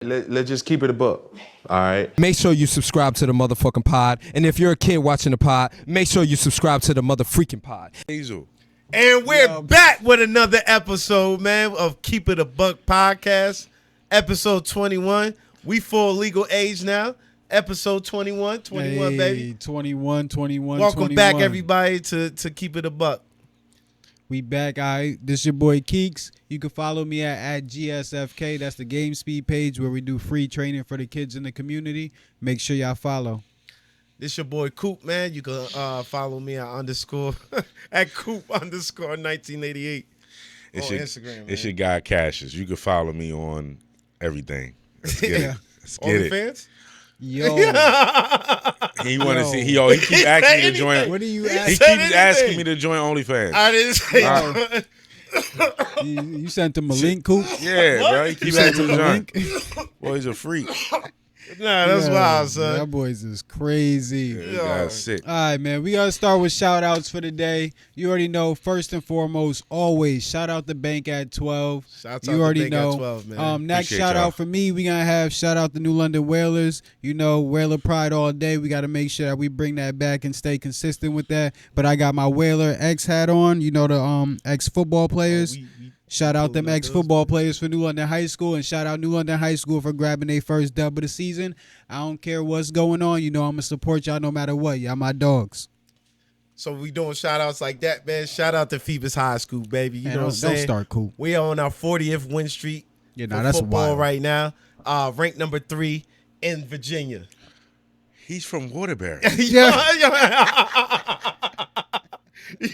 Let's just keep it a buck. All right. Make sure you subscribe to the motherfucking pod. And if you're a kid watching the pod, make sure you subscribe to the motherfreaking pod. Hazel. And we're back with another episode, man, of Keep It a Buck podcast, episode 21. We full legal age now. Episode 21, hey, baby. 21. Welcome back, everybody, to Keep It a Buck. We back, all right. This your boy Keeks. You can follow me at GSFK. That's the Game Speed page where we do free training for the kids in the community. Make sure y'all follow. This your boy Coop, man. You can follow me at _, at Coop_1988 on Instagram, man. It's your guy Cassius. You can follow me on everything. Let's get it. Let's get it. OnlyFans? Yo. He want to see. He keep asking me to join. What are you He asking? keeps asking me to join OnlyFans. I didn't say that. You sent him a link, Coop? Yeah, bro. He keeps asking me to join. Link? Boy, he's a freak. Nah, that's wild, son. That boys is crazy. This guy's sick. All right, man. We got to start with shout-outs for the day. You already know, first and foremost, always, shout out the bank at 12. Shouts you out already the bank know. at 12, man. Next Appreciate shout y'all. out for me, we going to have shout out the New London Whalers. You know, Whaler Pride all day. We got to make sure that we bring that back and stay consistent with that. But I got my Whaler X hat on. You know, the ex-football players. Shout out them ex-football players for New London High School, and shout out New London High School for grabbing their first dub of the season. I don't care what's going on. You know I'm going to support y'all no matter what. Y'all my dogs. So we doing shout-outs like that, man. Shout out to Phoebus High School, baby. You Man, know what I'm saying? Don't start cool. We are on our 40th win streak Yeah, for nah, that's football wild. right now. Ranked number 3 in Virginia. He's from Waterbury. Yo,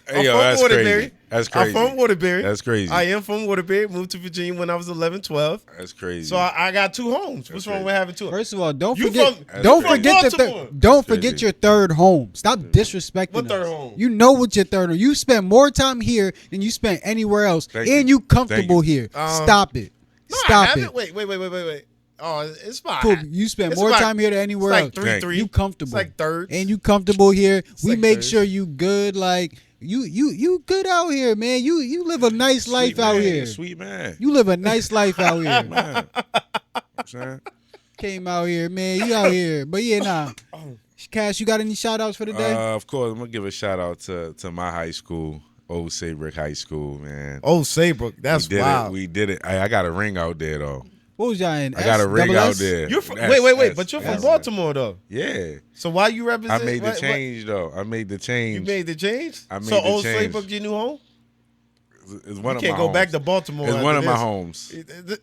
Hey, I'm yo, from that's Waterbury. crazy. That's crazy. I'm from Waterbury. That's crazy. I am from Waterbury. Moved to Virginia when I was 11, 12. That's crazy. So I got 2 homes. What's wrong with having 2? First of all, don't You forget from- don't you from forget Baltimore. don't That's forget crazy. your third home. Stop disrespecting What third us. home? You know what your third home. You spend more time here than you spend anywhere else. Thank and you. you comfortable Thank you. here. Stop it. No, I Stop haven't. it. Wait. Oh, it's fine. Cool. You spend It's more like- time here than anywhere it's like else. 3-3. You comfortable. It's like thirds. And you comfortable here. We like make thirds. sure you good. Like you good out here, man. You live a nice life Sweet out man. here. Sweet man. You live a nice life out here. Man. I'm saying? Came out here, man. You out here. But yeah, nah. Cash, you got any shout outs for the day? Of course, I'm gonna give a shout out to my high school, Old Saybrook High School, man. Oh, Saybrook. That's we did wild. it. We did it. I got a ring out there though. What was y'all in? I got a ring double out S? there. You're from, That's- wait. that's- But you're from that's- Baltimore, though. Yeah. So why you represent? I made the what- change though. I made the change. You made the change? I made so the Old change. Saybrook your new home? It's one You of can't my go homes. back to Baltimore. It's after one of my this. homes.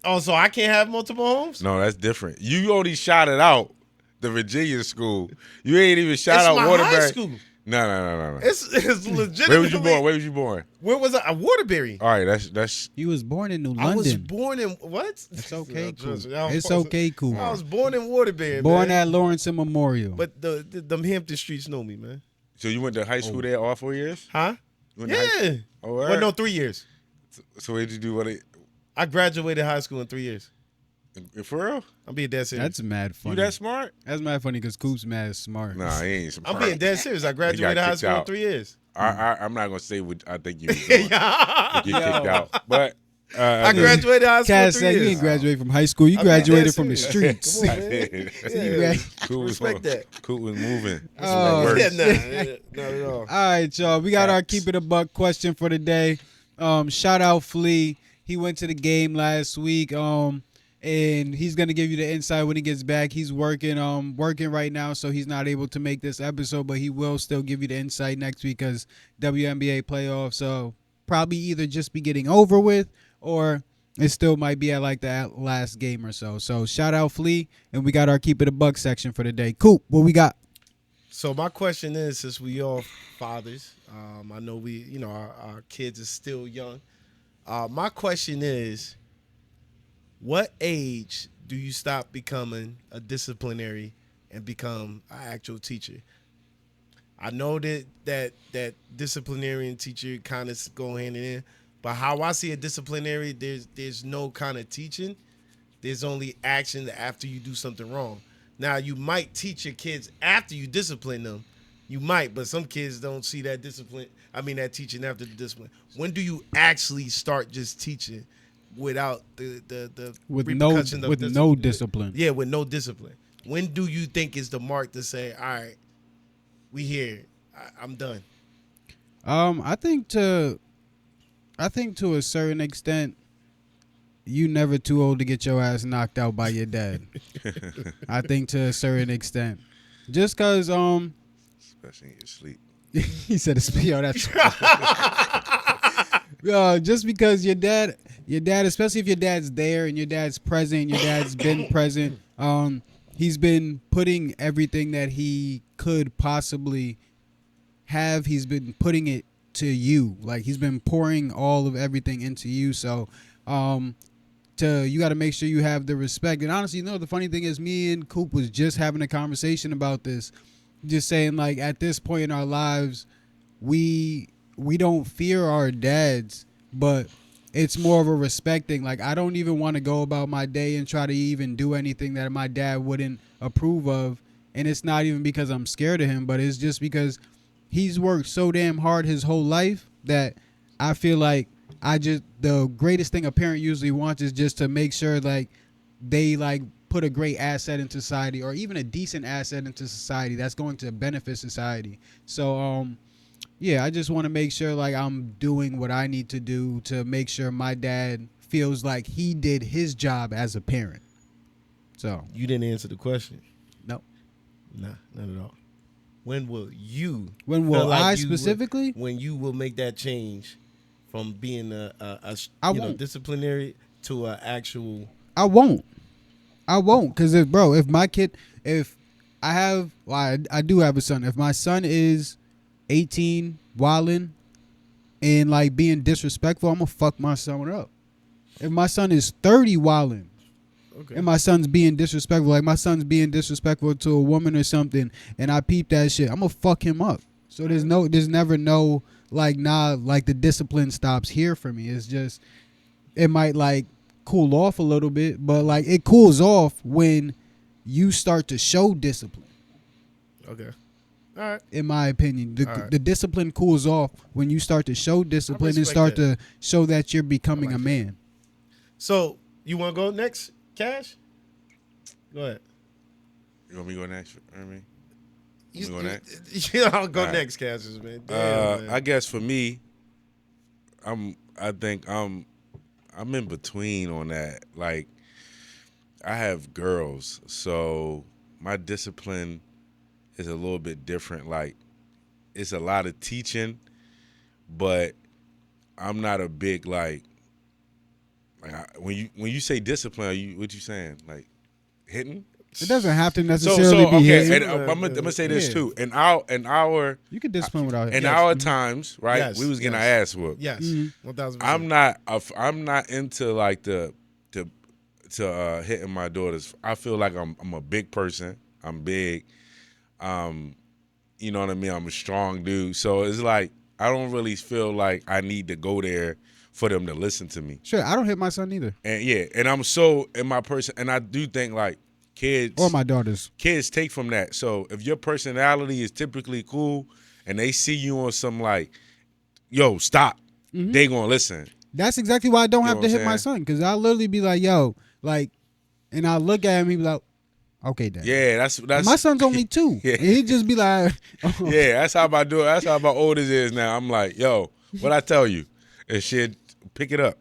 Oh, so I can't have multiple homes? No, that's different. You only shouted out the Virginia school. You ain't even shout It's out my Waterbury. high school. No. It's legitimate. Where was you born? Where was you born? Where was I? Waterbury. All right, that's You was born in New I was London. born in what? It's okay, cool. Trust me, It's okay, cool. I was born in Waterbury, Born man. at Lawrence and Memorial. But them Hampton streets know me, man. so you went to high school there all 4 years? Huh? You went to high- Yeah. Oh, Well, word? no, 3 years. So what did you do? I graduated high school in 3 years. For real? I'm being dead serious. That's mad funny. You that smart? That's mad funny because Coop's mad smart. Nah, he ain't smart. I'm being dead serious. I graduated high kicked school in out. 3 years. I'm not gonna say what I think you was doing. You get kicked out, but I graduated high school in Cass 3 said you years. didn't graduate from high school. You I'm being graduated dead from the serious. streets. Come on, I man. did. Yeah. Cool was Respect that. Cool was moving. Oh, Work. Yeah, nah, not at all. All right, y'all. We got our Facts. Keep It a Buck question for the day. Shout out Flea. He went to the game last week. And he's gonna give you the insight when he gets back. He's working right now, so he's not able to make this episode, but he will still give you the insight next week because WNBA playoffs. So probably either just be getting over with or it still might be at like the last game or so. So shout out Flea, and we got our Keep It a Buck section for the day. Coop, what we got? So my question is, since we all fathers, I know our kids are still young. My question is, what age do you stop becoming a disciplinary and become an actual teacher? I know that disciplinarian teacher kind of go hand in hand, but how I see a disciplinary, there's no kind of teaching. There's only action after you do something wrong. Now, you might teach your kids after you discipline them. You might, but some kids don't see that discipline. I mean, that teaching after the discipline. When do you actually start just teaching? without the with repercussions of no discipline. Yeah, with no discipline. When do you think is the mark to say, all right, we here, I'm done? I think to a certain extent, you never too old to get your ass knocked out by your dad. I think to a certain extent, just cause especially in your sleep. he said it's yo that's just because your dad, especially if your dad's there and your dad's present, your dad's been present. He's been putting everything that he could possibly have. He's been putting it to you. Like he's been pouring all of everything into you. So, you got to make sure you have the respect. And honestly, the funny thing is, me and Coop was just having a conversation about this, just saying like at this point in our lives, we don't fear our dads, but it's more of a respect thing. Like I don't even want to go about my day and try to even do anything that my dad wouldn't approve of. And it's not even because I'm scared of him, but it's just because he's worked so damn hard his whole life that I feel like the greatest thing a parent usually wants is just to make sure like they like put a great asset into society, or even a decent asset into society that's going to benefit society. So yeah, I just want to make sure like I'm doing what I need to do to make sure my dad feels like he did his job as a parent. So You didn't answer the question. no. Nah, not at all. When will you? When will feel like I you specifically? when you will make that change from being a won't. disciplinary to an actual? I won't. Because if my kid, if I have, well, I do have a son. If my son is 18, wilding, and like being disrespectful, I'm gonna fuck my son up. If my son is 30, wilding, Okay. and my son's being disrespectful, like my son's being disrespectful to a woman or something, and I peep that shit, I'm gonna fuck him up. So there's never no like the discipline stops here for me. It's just it might like cool off a little bit, but like it cools off when you start to show discipline. Okay. All right. In my opinion, All right. the discipline cools off when you start to show discipline and respect start that. to show that you're becoming I like a man. So you want to go next, Cash? Go ahead. You want me to go next? Ernie? You, go next? I'll go All right. next, Cash, man. Damn, man. I guess for me, I think I'm in between on that. Like, I have girls, so my discipline is a little bit different. Like, it's a lot of teaching, but I'm not a big when you say discipline, what you saying? Like hitting? It doesn't have to necessarily be okay, his. and I'm gonna say this Yeah. too. In our You can discipline without in it. our times, right? Yes, We was getting yes. our ass whooped. Yes, Mm-hmm. 1,000%. I'm not into like the hitting my daughters. I feel like I'm a big person. I'm big. You know what I mean? I'm a strong dude. So it's like I don't really feel like I need to go there for them to listen to me. Sure, I don't hit my son either. And yeah, and I'm so in my person, and I do think like kids Or my daughters. kids take from that. So if your personality is typically cool and they see you on some like, yo, stop, they gonna listen. That's exactly why I don't You have know to what hit I'm my saying? son. Because I'll literally be like, yo, like, and I look at him, he be like, okay, Dad. Yeah, that's My son's only 2. Yeah. And he just be like, yeah, that's how that's how my oldest is now. I'm like, yo, what I tell you? And she'll pick it up,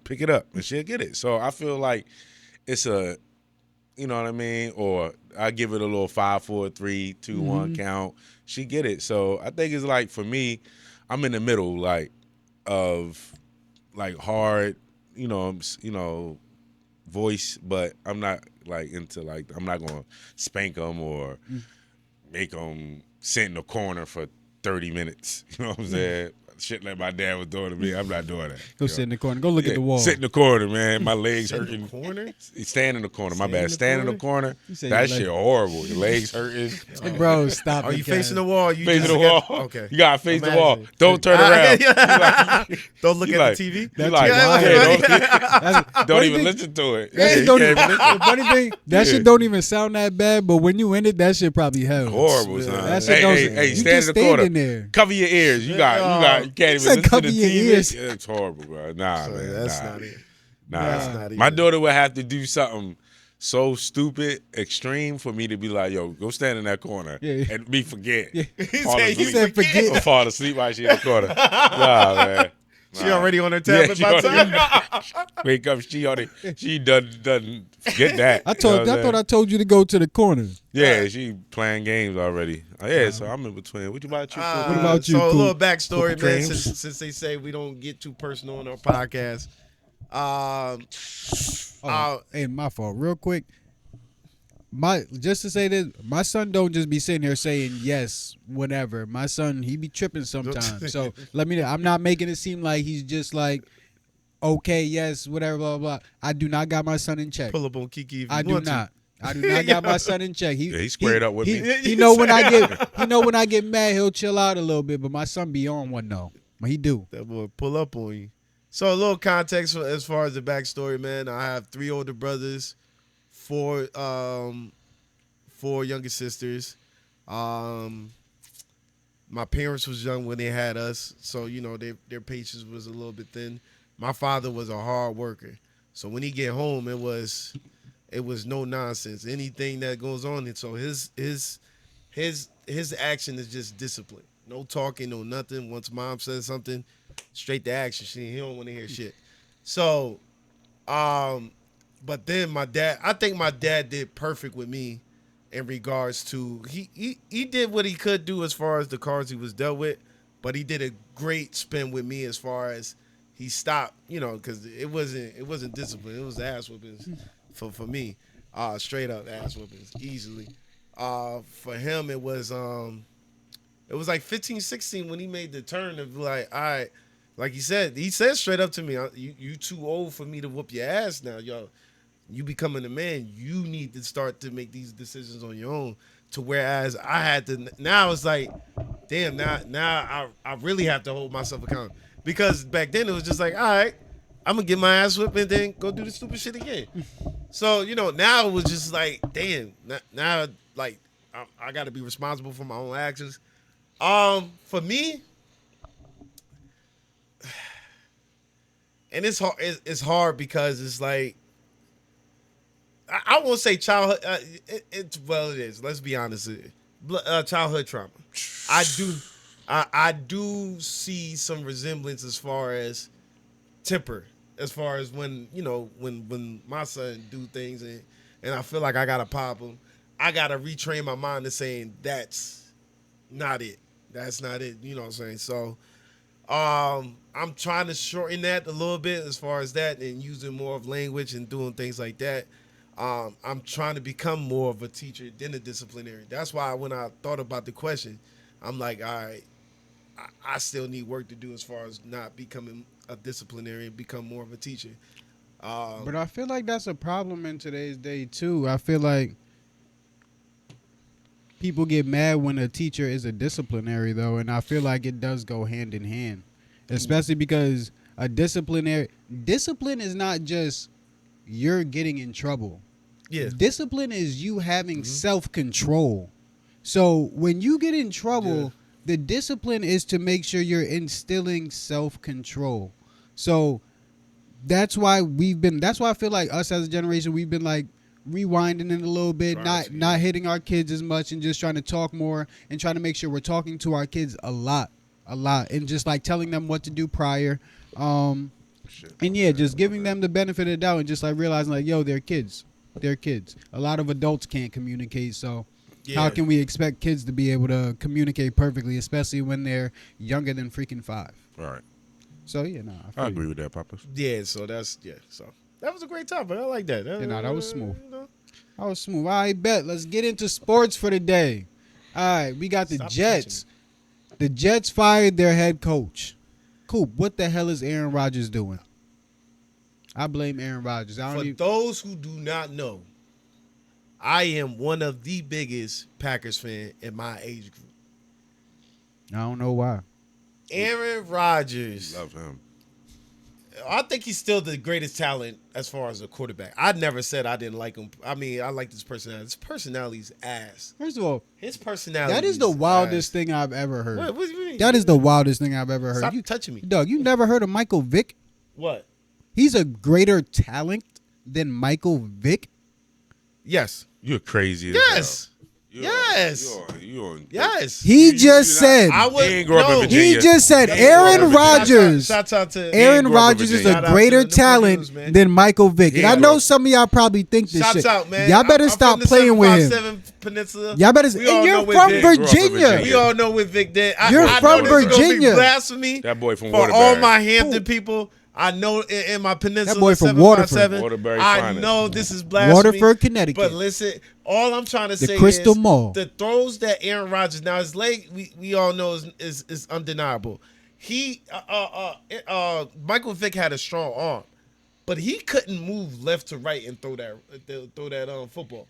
and she'll get it. So I feel like it's a, you know what I mean? Or I give it a little 5, 4, 3, 2, 1 count. She get it. So I think it's like for me, I'm in the middle, like of like hard, voice, but I'm not like into like I'm not gonna spank them or make them sit in the corner for 30 minutes. You know what I'm saying? Shit like my dad was doing to me. I'm not doing that. go sit in the corner. Go look at the wall. Sit in the corner, man. My legs hurting. corner. Stand in the corner. My Stand in bad. the Stand in the corner. said That your shit horrible. Your legs hurting. Hey, bro, stop Are it, you Cat. facing the wall? You Facing just the wall. Okay. You gotta face the Imagine. wall. Don't turn around. Don't look You at like- the TV. You That's like, wild. yeah, don't funny even thing- listen to it. That shit You don't can't even, even listen. the funny thing, that shit don't even sound that bad, but when you in it, that shit probably hell. Horrible, son. That shit Hey, you stand just in the corner. standing there. Cover your ears. You can't even said listen to cover the your TV. ears. It's horrible, bro. Nah, So man. that's nah. not it. That's Nah, not my even- daughter would have to do something so stupid, extreme for me to be like, yo, go stand in that corner and me forget. Yeah. Fall said- asleep. he said forget. Or fall asleep while she in the corner. Nah, man. She already on her tablet she by already- time. Wake up, she done forget that. I thought I told you to go to the corner. Yeah, she playing games already. Yeah, so I'm in between. What about you? Coop? What about you, So a Coop? little backstory, Coop man. James? Since they say we don't get too personal on our podcast. Hey, my fault. Real quick. Just to say this, my son don't just be sitting here saying yes, whatever. My son, he be tripping sometimes. So let me know. I'm not making it seem like he's just like, okay, yes, whatever, blah, blah, blah. I do not got my son in check. Pull up on Kiki if you I do want not. I do not got my son in check. Yeah, he squared up with me. He know when I get mad, he'll chill out a little bit. But my son be on one though. But he do. That boy pull up on you. So a little context as far as the backstory, man. I have 3 older brothers, 4 younger sisters. My parents was young when they had us, so you know their patience was a little bit thin. My father was a hard worker, so when he get home, it was no nonsense. Anything that goes on, and so his action is just discipline. No talking, no nothing. Once mom says something, straight to action. He don't want to hear shit. So, but then my dad, I think my dad did perfect with me in regards to he did what he could do as far as the cards he was dealt with, but he did a great spin with me as far as he stopped, you know, because it wasn't discipline. It was ass whoopings for me, straight up ass whoopings easily. For him, it was like 15, 16 when he made the turn of like, all right, like he said straight up to me, you too old for me to whoop your ass now, yo. You becoming a man, you need to start to make these decisions on your own. To whereas I had to, now it's like, damn, now I really have to hold myself accountable. Because back then it was just like, all right, I'm gonna get my ass whipped and then go do the stupid shit again. So, you know, now it was just like, damn, now like I gotta be responsible for my own actions. For me, and it's hard because it's like, I won't say childhood. It is. Let's be honest. Childhood trauma. I do see some resemblance as far as temper, as far as when my son do things and I feel like I gotta pop him. I gotta retrain my mind to saying that's not it. That's not it. You know what I'm saying? So, I'm trying to shorten that a little bit as far as that and using more of language and doing things like that. I'm trying to become more of a teacher than a disciplinarian. That's why when I thought about the question, I'm like, all right, I still need work to do as far as not becoming a disciplinarian, become more of a teacher. But I feel like that's a problem in today's day too. I feel like people get mad when a teacher is a disciplinary though, and I feel like it does go hand in hand, especially because discipline is not just you're getting in trouble. Yeah. Discipline is you having self-control. So when you get in trouble, the discipline is to make sure you're instilling self-control. So that's why I feel like us as a generation, we've been like rewinding it a little bit, not hitting our kids as much and just trying to talk more and trying to make sure we're talking to our kids a lot and just like telling them what to do prior. And yeah, just giving them the benefit of the doubt and just like realizing like, yo, they're kids. A lot of adults can't communicate, so how can we expect kids to be able to communicate perfectly, especially when they're younger than freaking 5? All right. So yeah, I agree with that, Papa. Yeah, so so that was a great topic. I like that. That was smooth. You know? That was smooth. All right, bet. Let's get into sports for the day. All right, we got the Jets. The Jets fired their head coach. Coop, what the hell is Aaron Rodgers doing? I blame Aaron Rodgers. For those who do not know, I am one of the biggest Packers fan in my age group. I don't know why. Aaron Rodgers. Love him. I think he's still the greatest talent as far as a quarterback. I never said I didn't like him. I mean, I like his personality. His personality's ass. First of all, His personality. that is the wildest thing I've ever heard. What do you mean? That is the wildest thing I've ever heard. Stop touching me. Dog, you never heard of Michael Vick? What? he's a greater talent than Michael Vick? Yes. You're crazy. as Yes. hell. Yes. You're Yes. He just said. I would. He ain't grow up in no. Virginia. He just said He ain't grow up in Aaron Virginia. Rodgers. Shout out to Aaron grew up in Rodgers is Virginia. a Shout out greater to the Newport talent News, man. than Michael Vick. He And I ain't know grow- some of y'all probably think this Shouts shit. out, man. Y'all better I'm stop from the playing with him. 757 Peninsula. Y'all better. We all And know you're what from Vic- grew up in Virginia. Virginia. We all know what Vic did. You're I from know this is gonna be Virginia. blasphemy That boy from for Waterbury. all my Hampton people. I know in my peninsula, That boy from 757, Waterbury I finest. know this is blasphemy. Waterford, Connecticut. But listen, all I'm trying to say Crystal is Mall. the throws that Aaron Rodgers, now his leg, we all know is undeniable. He Michael Vick had a strong arm, but he couldn't move left to right and throw that football.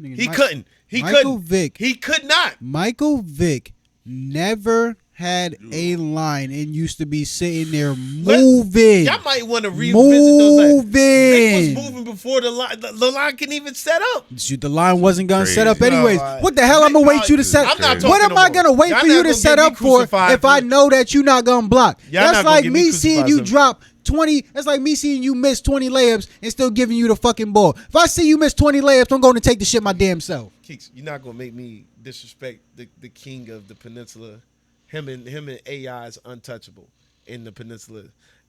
He couldn't. He Michael couldn't. Vick. He could not. Michael Vick never had a line and used to be sitting there moving. Y'all might want to revisit those. Moving. Vic was moving before the line. The line can even set up. Shoot, the line wasn't gonna set up Crazy. anyways. No, all right. What the hell? I'm gonna wait you to set. I'm not What talking am no I more. gonna wait Y'all for not you to gonna set get me up for crucified if I for- know that you're not gonna block? Y'all That's not gonna like get me me seeing crucified you for- drop 20. That's like me seeing you miss 20 layups and still giving you the fucking ball. If I see you miss 20 layups, I'm going to take the shit my damn self. Keeks, you're not gonna make me disrespect the king of the peninsula. Him and AI is untouchable in the peninsula.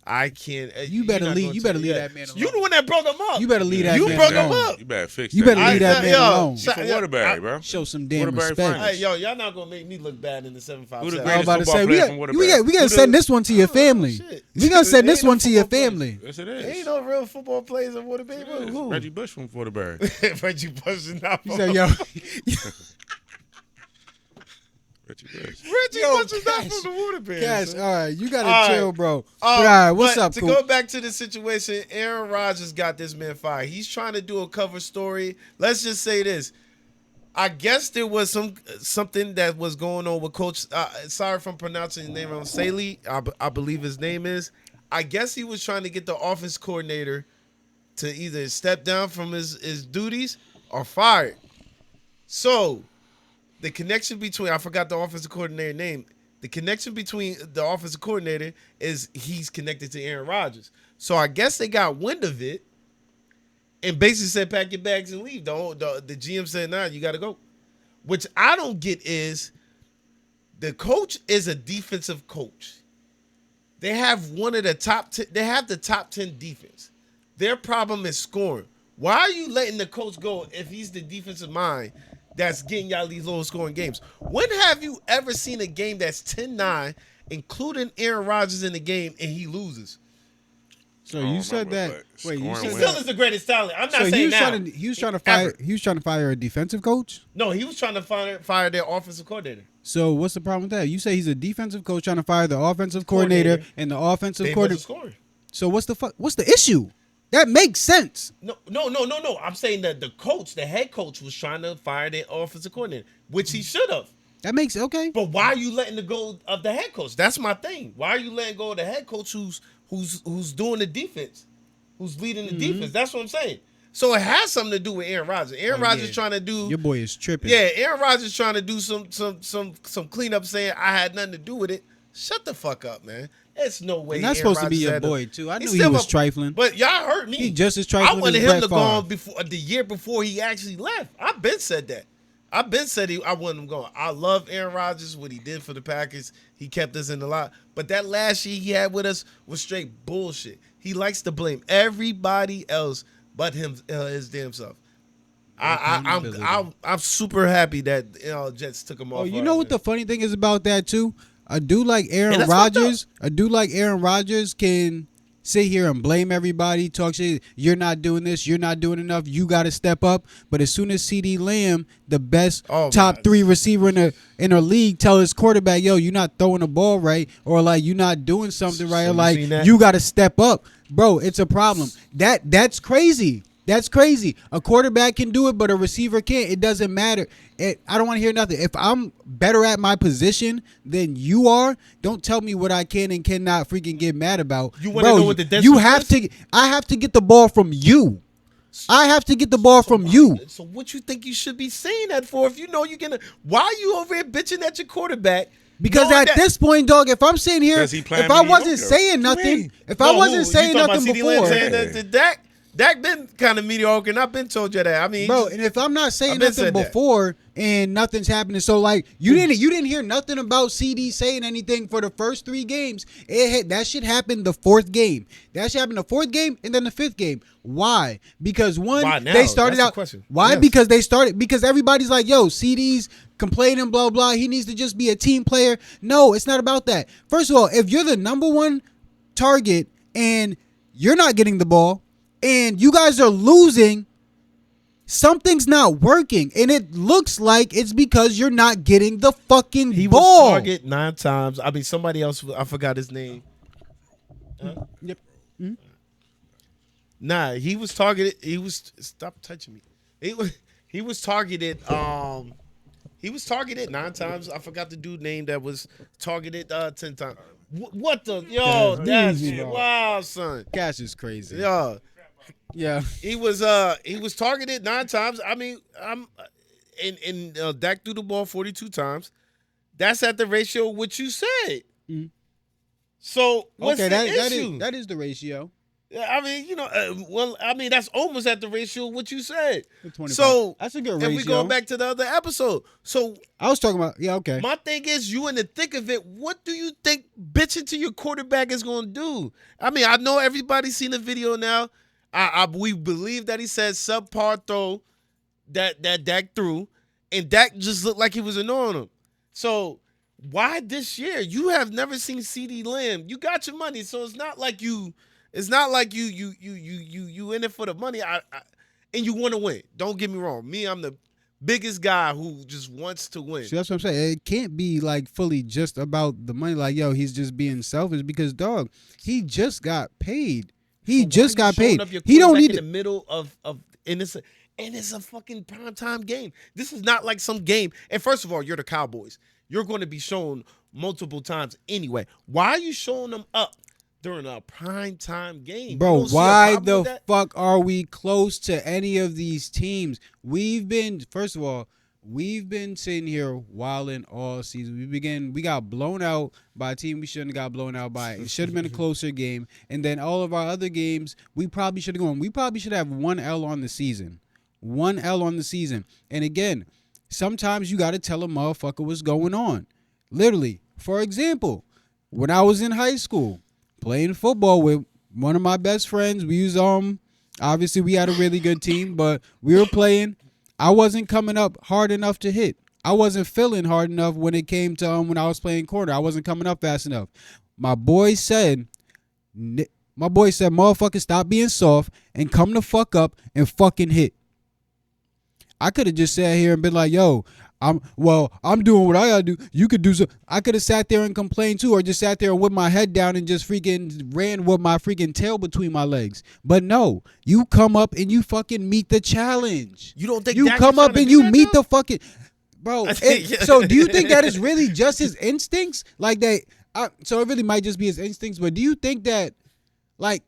I can't. You better you're not leave- gonna you better tell- leave yeah. that man You alone. the one that brought him up. You better leave that You man brought alone. him up. You better fix You that. better leave that man alone. He from Waterbury, bro. Show some damn Waterbury respect. finest. Hey, yo, y'all not gonna make me look bad in the 757. Who the I was greatest about to football say, player we from got Waterbury? we gotta send this one to your family. shit. We gonna send this Ain't no one to your football family. Yes, it There is. ain't no real football players in Waterbury. It is. Who? Reggie Bush from Waterbury. Reggie Bush is not. You said, yo, Reggie Bush. Reggie Yo, Bush is not Cash, from the Waterbury. Cash, son. all right, you gotta All right. chill, bro. But all right, what's but up, To Coop? go back to the situation, Aaron Rodgers got this man fired. He's trying to do a cover story. Let's just say this. I guess there was something that was going on with Coach. Sorry if I'm pronouncing his name wrong. Saley, I believe his name is. I guess he was trying to get the offense coordinator to either step down from his duties or fired. So the connection between, I forgot the offensive coordinator name. The connection between the offensive coordinator is he's connected to Aaron Rodgers. So I guess they got wind of it and basically said, pack your bags and leave. The GM said, nah, you got to go. Which I don't get is the coach is a defensive coach. They have one of the top 10, they have the top 10 defense. Their problem is scoring. Why are you letting the coach go if he's the defensive mind that's getting y'all these low scoring games? When have you ever seen a game that's 10-9, including Aaron Rodgers in the game, and he loses? So you said that. remember, but Wait, you scoring said He wins. still that. is the greatest talent. I'm not So saying now. he was trying to fire. Ever. He was trying to fire a defensive coach. No, he was trying to fire their offensive coordinator. So what's the problem with that? You say he's a defensive coach trying to fire the offensive coordinator and the offensive They wasn't coordinator. scoring. So what's the fuck? What's the issue? That makes sense. No. I'm saying that the coach, the head coach, was trying to fire their offensive coordinator, which he should have. That makes okay. But why are you letting the go of the head coach? That's my thing. Why are you letting go of the head coach who's doing the defense, who's leading the defense? That's what I'm saying. So it has something to do with Aaron Rodgers. Aaron Rodgers yeah. trying to do. Your boy is tripping. Yeah, Aaron Rodgers trying to do some cleanup, saying I had nothing to do with it. Shut the fuck up, man. It's no way. And that's Aaron supposed to be Rodgers your had to- boy too. I He's knew he still was a- trifling. But y'all heard me. He just as trifling I wanted as him to Brett go Favre. on before the year before he actually left. I've been said that. I've been said I wanted him going. I love Aaron Rodgers, what he did for the Packers. He kept us in the lot. But that last year he had with us was straight bullshit. He likes to blame everybody else but his damn self. I'm super happy that Jets took him off. Oh, you know what the funny thing is about that too? A dude like And Aaron that's fucked Rodgers can sit here and blame everybody, talk shit. You're not doing this. You're not doing enough. You got to step up. But as soon as CeeDee Lamb, the best Oh, top my. 3 receiver in the league, tell his quarterback, yo, you're not throwing the ball right, or like you're not doing something right, So or you like seen that? you got to step up, bro. It's a problem. That's crazy. That's crazy. A quarterback can do it, but a receiver can't. It doesn't matter. I don't want to hear nothing. If I'm better at my position than you are, don't tell me what I can and cannot freaking get mad about. You wanna know what the you difference have is? to. I have to get the ball from you. I have to get the ball from you. So what you think you should be saying that for? If you know you're gonna, why are you over here bitching at your quarterback Because Knowing at that- this point, dog, if I'm sitting here, 'Cause he playing if I wasn't mediocre. saying What you nothing, mean? if I wasn't you saying talking about nothing CeeDee Lamb before, saying that to Dak been kind of mediocre, and I've been told you that. I mean, bro, and if I'm not saying I've been nothing said that. before and nothing's happening, so like you didn't hear nothing about CeeDee saying anything for the first 3 games. That shit happened the 4th game. That shit happened the 4th game and then the 5th game. Why? Because Why now? they started That's the out. question. Why? Yes. Because everybody's like, yo, CeeDee's complaining, blah blah. He needs to just be a team player. No, it's not about that. First of all, if you're the number 1 target and you're not getting the ball and you guys are losing, something's not working, and it looks like it's because you're not getting the fucking he ball. was targeted 9 times. I mean, somebody else, I forgot his name. Yep. Nah, he was targeted. Stop touching me. He was targeted. He was targeted 9 times. I forgot the dude name that was targeted 10 times. What the that's easy, bro. wow, son. Cash is crazy. Yeah, Yeah. he was targeted 9 times. I mean, Dak threw the ball 42 times. That's at the ratio of what you said. Mhm. So what's Okay, the issue? that is the ratio. I mean, that's almost at the ratio of what you said. 25. So That's a good if ratio. we go back to the other episode, so I was talking about okay. my thing is, you in the thick of it. What do you think bitching to your quarterback is going to do? I mean, I know everybody's seen the video now. We believe that he said subpar throw that Dak threw, and Dak just looked like he was annoying him. So why this year? You have never seen CeeDee Lamb. You got your money, so it's not like you. It's not like you in it for the money. And you want to win. Don't get me wrong. Me, I'm the biggest guy who just wants to win. See, that's what I'm saying. It can't be like fully just about the money. Like, yo, he's just being selfish because, dog, he just got paid. He just got paid. He don't need in the middle of and it's a fucking primetime game. This is not like some game. And first of all, you're the Cowboys. You're going to be shown multiple times anyway. Why are you showing them up during a primetime game? You Bro, don't see a why problem the with that? fuck are we close to any of these teams? First of all, we've been sitting here wilding all season. We got blown out by a team we shouldn't have got blown out by. It should have been a closer game. And then all of our other games, we probably should have gone. We probably should have 1 L on the season. 1 L on the season. And again, sometimes you got to tell a motherfucker what's going on. Literally, for example, when I was in high school, playing football with one of my best friends, we was obviously we had a really good team, but we were playing. I wasn't coming up hard enough to hit. I wasn't feeling hard enough when it came to when I was playing corner. I wasn't coming up fast enough. My boy said, motherfucker, stop being soft and come the fuck up and fucking hit. I could have just sat here and been like, yo, I'm doing what I gotta do. You could do so. I could have sat there and complained too, or just sat there with my head down and just freaking ran with my freaking tail between my legs. But no, you come up and you fucking meet the challenge. You don't think you Dak come was up trying and to you do that, meet though? the fucking bro? So do you think that is really just his instincts? Like so it really might just be his instincts. But do you think that, like,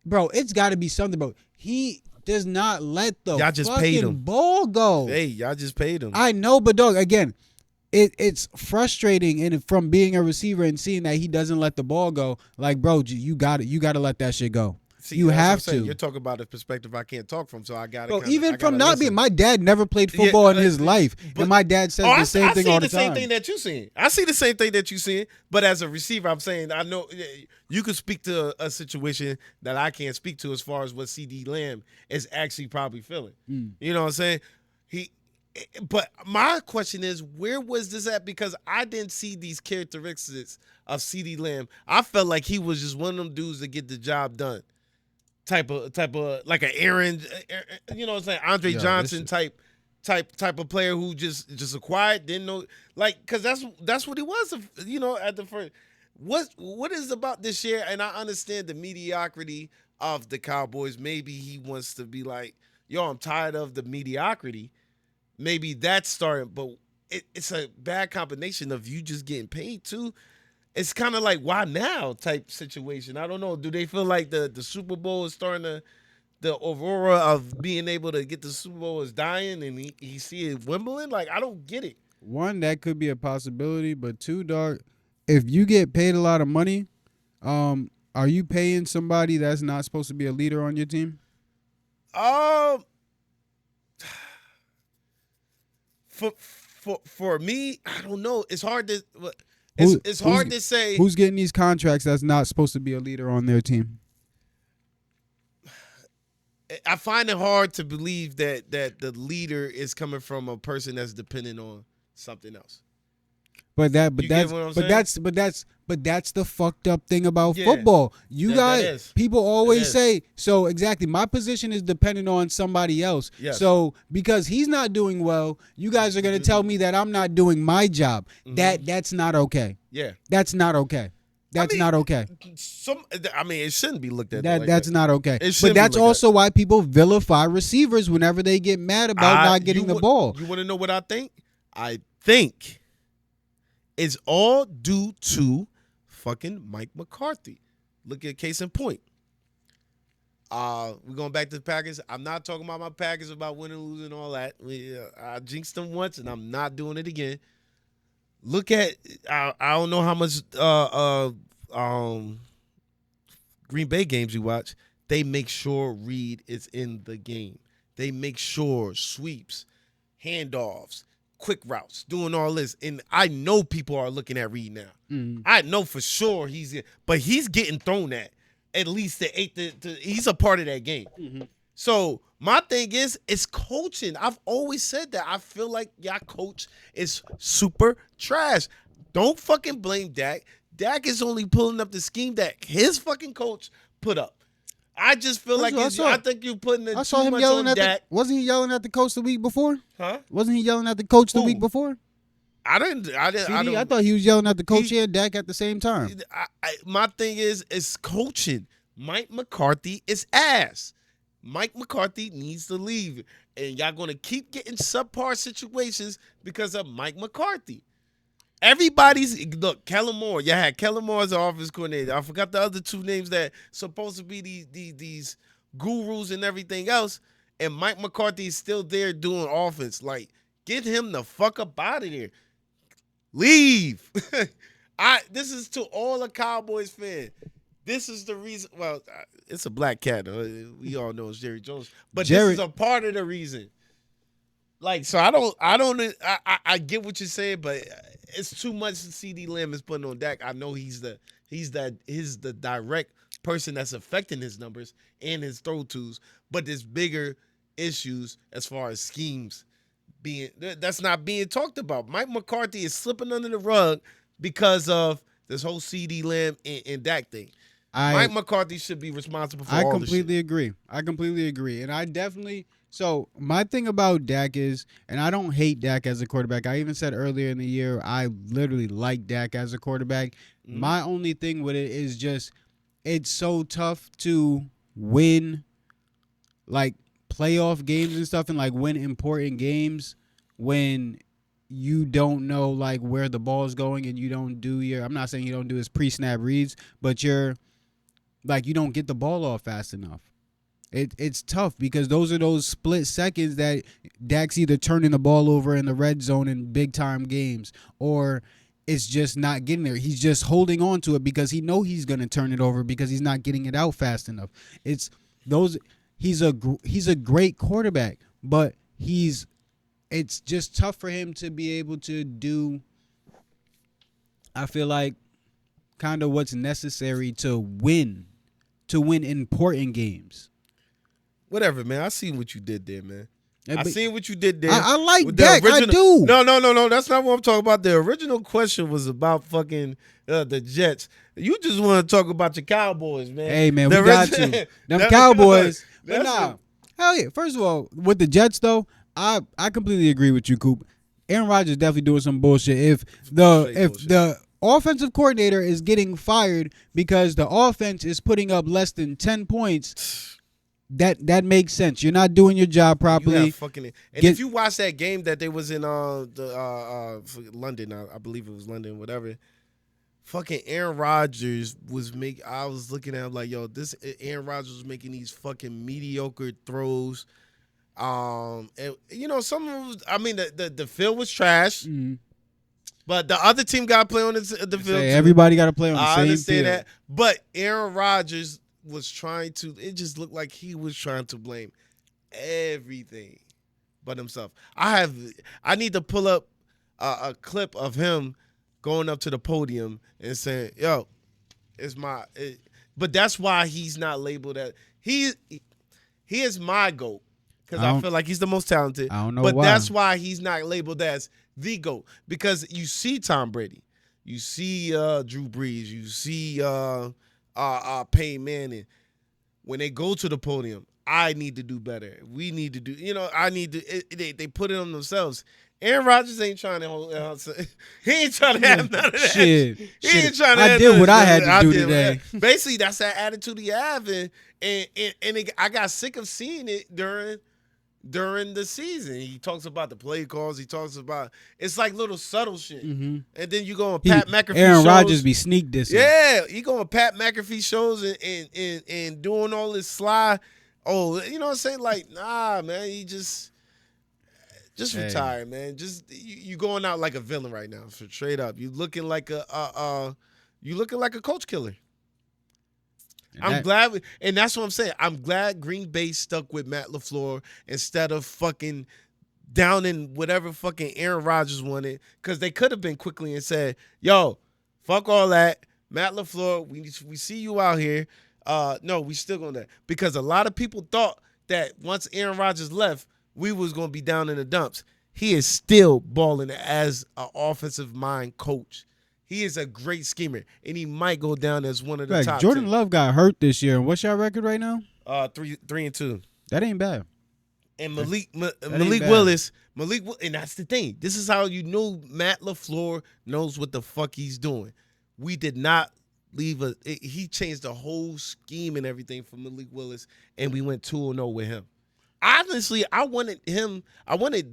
bro, it's got to be something, bro. He does not let the Y'all just paid fucking him. ball go. Hey, y'all just paid him. I know, but dog, again, it's frustrating, and from being a receiver and seeing that he doesn't let the ball go. Like, bro, you got to let that shit go. See, you that's what I'm have saying. to. You're talking about a perspective I can't talk from, so I got Bro, to. even from not being, my dad never played football in his life, and my dad says the same thing all the time. I see the same thing that you seeing. I see the same thing that you seeing. But as a receiver, I'm saying I know you could speak to a situation that I can't speak to as far as what CeeDee Lamb is actually probably feeling. You know what I'm saying? But my question is, where was this at? Because I didn't see these characteristics of CeeDee Lamb. I felt like he was just one of them dudes that get the job done. Type of like an Aaron, you know what I'm saying, Andre Johnson type of player who just acquired, didn't know, like, because that's what he was, you know, at the first. What is about this year? And I understand the mediocrity of the Cowboys. Maybe he wants to be like, yo, I'm tired of the mediocrity. Maybe that's starting, but it's a bad combination of you just getting paid too. It's kind of like, why now type situation. I don't know. Do they feel like the Super Bowl is starting to, the aurora of being able to get the Super Bowl is dying and he see it Wimbledon? Like, I don't get it. One, that could be a possibility, but two, dog, if you get paid a lot of money, are you paying somebody that's not supposed to be a leader on your team? For me, I don't know. It's hard to. It's hard to say. Who's getting these contracts that's not supposed to be a leader on their team? I find it hard to believe that the leader is coming from a person that's dependent on something else. But You get what I'm saying? that's the fucked up thing about Yeah. football. You That guys, is. people always is. say, so exactly, my position is dependent on somebody else. Yes. So because he's not doing well, you guys are gonna tell me that I'm not doing my job. That's not okay. Yeah. That's not okay. That's mean, not okay. It shouldn't be looked at That's not okay. It But shouldn't be that's looked at. also why people vilify receivers whenever they get mad about not getting the ball. You want to know what I think? I think it's all due to fucking Mike McCarthy. Look at case in point. We're going back to the Packers. I'm not talking about my Packers about winning, losing, and all that. I jinxed them once, and I'm not doing it again. Look at I don't know how much Green Bay games you watch. They make sure Reed is in the game. They make sure sweeps, handoffs, quick routes, doing all this. And I know people are looking at Reed now. I know for sure he's getting thrown at least the 8 to he's a part of that game. So my thing is, it's coaching. I've always said that. I feel like y'all coach is super trash. Don't fucking blame Dak. Dak is only pulling up the scheme that his fucking coach put up. I just feel like I think you're putting I saw too him much yelling on at Dak. wasn't he yelling at the coach the week before? Huh? Wasn't he yelling at the coach the Who? week before? I didn't. CeeDee, I thought he was yelling at the coach and Dak at the same time. My thing is, it's coaching. Mike McCarthy is ass. Mike McCarthy needs to leave. And y'all going to keep getting subpar situations because of Mike McCarthy. Look, Kellen Moore. You had Kellen Moore as the offense coordinator. I forgot the other two names that supposed to be these gurus and everything else. And Mike McCarthy is still there doing offense. Like, get him the fuck up out of there. Leave. This is to all the Cowboys fans. This is the reason. Well, it's a black cat. We all know it's Jerry Jones, but this is a part of the reason. Like, so I get what you're saying, but it's too much CeeDee Lamb is putting on Dak. I know he's the direct person that's affecting his numbers and his throw twos, but there's bigger issues as far as schemes that's not being talked about. Mike McCarthy is slipping under the rug because of this whole CeeDee Lamb and Dak thing. Mike McCarthy should be responsible for all this shit. I completely agree. And so my thing about Dak is, and I don't hate Dak as a quarterback. I even said earlier in the year, I literally like Dak as a quarterback. My only thing with it is just, it's so tough to win, like, playoff games and stuff and, like, win important games when you don't know, like, where the ball's going and you don't do I'm not saying you don't do his pre-snap reads, but you don't get the ball off fast enough. It's tough because those are those split seconds that Dak's either turning the ball over in the red zone in big-time games or it's just not getting there. He's just holding on to it because he knows he's going to turn it over because he's not getting it out fast enough. He's a great quarterback, but it's just tough for him to be able to do, I feel like, kind of what's necessary to win important games. Whatever, man. I seen what you did there, man. Yeah, I seen what you did there. I like With the Dak. I do. No. That's not what I'm talking about. The original question was about fucking the Jets. You just want to talk about your Cowboys, man. Hey, man, we got to. Them Cowboys. But hell yeah. First of all, with the Jets, though, I completely agree with you, Coop. Aaron Rodgers definitely doing some bullshit. If the offensive coordinator is getting fired because the offense is putting up less than 10 points, that makes sense. You're not doing your job properly. If you watch that game that they was in London, I believe it was London, whatever. Fucking Aaron Rodgers I was looking at him like, yo, this Aaron Rodgers was making these fucking mediocre throws. Some of I mean the field was trash, Mhm. but the other team got to play on the field. Say, too. everybody got to play on the I same understand field. that, but Aaron Rodgers was trying to. It just looked like he was trying to blame everything but himself. I need to pull up a clip of him going up to the podium and saying, "Yo, it's my." But that's why he's not labeled as he is my GOAT because I feel like he's the most talented. I don't know but why. that's why he's not labeled as the GOAT because you see Tom Brady, you see Drew Brees, you see Peyton Manning. When they go to the podium, I need to do better. We need to do, I need to. They put it on themselves. Aaron Rodgers ain't trying to hold. He ain't trying to have none of that. Shit. He ain't trying to. I have did none what of I that. had to do did today. what- Basically, that's that attitude he have, and I got sick of seeing it during the season. He talks about the play calls. He talks about it's like little subtle shit, and then you go on Pat McAfee Aaron shows. Rodgers be sneak dissing. Yeah, he going to Pat McAfee shows and doing all this sly. Oh, you know what I'm saying? Like, nah, man, he just retire, man. Just you going out like a villain right now. So straight up, you looking like a coach killer. I'm glad, and that's what I'm saying. I'm glad Green Bay stuck with Matt LaFleur instead of fucking downing whatever fucking Aaron Rodgers wanted, because they could have been quickly and said, "Yo, fuck all that, Matt LaFleur. We see you out here. No, we still gonna that," because a lot of people thought that once Aaron Rodgers left, we was gonna be down in the dumps. He is still balling as an offensive mind coach. He is a great schemer, and he might go down as one of the top. Jordan 10. Love got hurt this year. And what's your record right now? 3-2. That ain't bad. And Malik bad. Willis, and that's the thing. This is how you know Matt LaFleur knows what the fuck he's doing. We did not leave he changed the whole scheme and everything for Malik Willis, and we went 2-0 with him. Honestly, I wanted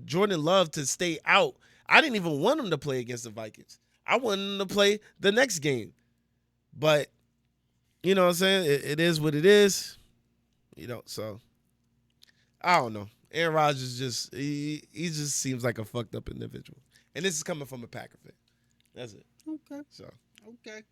Jordan Love to stay out. I didn't even want him to play against the Vikings. I wanted him to play the next game. But, you know what I'm saying? It is what it is. So I don't know. Aaron Rodgers he just seems like a fucked up individual. And this is coming from a Packer fan. That's it. Okay. So Okay.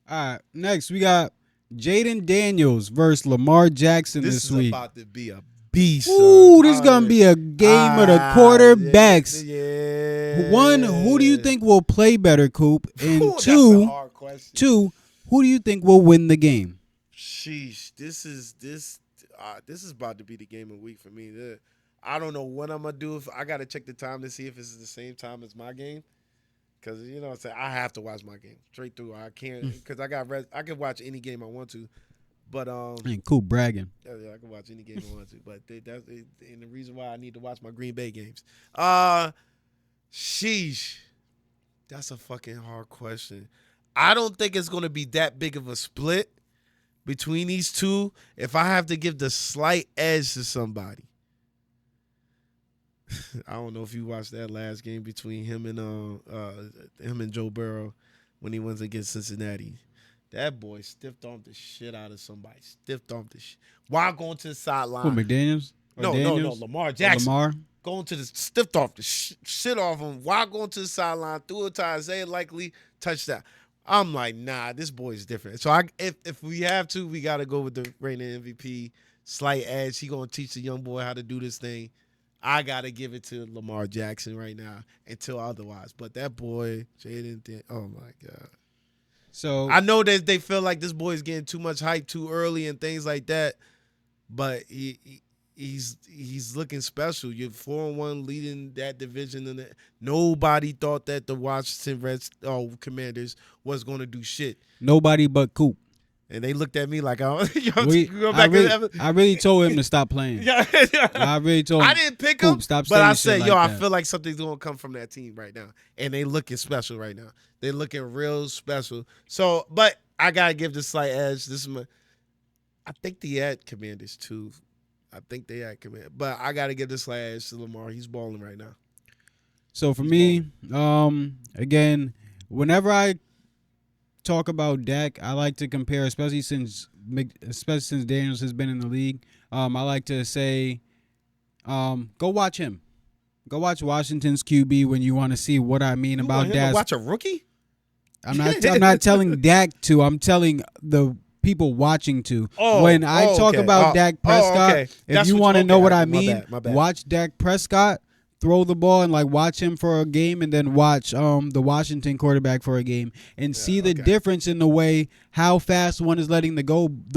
All right. Next, we got Jayden Daniels versus Lamar Jackson this this is week. about to be a beast. Ooh, this is going to be a game of the quarterbacks. Yeah. One, who do you think will play better, Coop? And Ooh, that's a hard question. two, who do you think will win the game? Sheesh, this is about to be the game of the week for me. I don't know what I'm gonna do. If I gotta check the time to see if it's the same time as my game, because you know what I'm saying, I have to watch my game straight through. I can't because I can watch any game I want to, but And Coop bragging. yeah, I can watch any game I want to. But and the reason why I need to watch my Green Bay games. Sheesh, that's a fucking hard question. I don't think it's gonna be that big of a split between these two. If I have to give the slight edge to somebody, I don't know if you watched that last game between him and Joe Burrow when he went against Cincinnati. That boy stiffed off the shit out of somebody. Stiffed off the shit while going to the sideline. Who, McDaniels? Or No, Daniels? Lamar Or Jackson. Lamar? Going to the stiffed off the shit off him while going to the sideline, threw it to Isaiah Likely, touchdown. I'm like, nah, this boy is different. So if we have to, we got to go with the reigning MVP, slight edge. He going to teach the young boy how to do this thing. I got to give it to Lamar Jackson right now until otherwise. But that boy, Jayden, oh, my God. So I know that they feel like this boy is getting too much hype too early and things like that, but he's looking special. You're 4-1 leading that division, and nobody thought that the Washington Commanders was going to do shit. nobody but Coop. And they looked at me like, I really told him to stop playing. I really told him. I didn't pick him, Coop, stop but I saying said, shit like I that. feel like something's going to come from that team right now. And they looking special right now. They looking real special. So, but I got to give this slight edge. I think they had Commanders too. But I got to give this slight edge to Lamar. He's balling right now. So for me, again, whenever I talk about Dak, I like to compare, especially since Daniels has been in the league. I like to say Go watch him. Go watch Washington's QB when you want to see what I mean about Dak. Watch a rookie. I'm not telling Dak to. I'm telling the people watching to. When I talk about Dak Prescott, if you want to know what I mean, my bad. watch Dak Prescott throw the ball and like watch him for a game, and then watch the Washington quarterback for a game, and see the difference in the way how fast one is letting the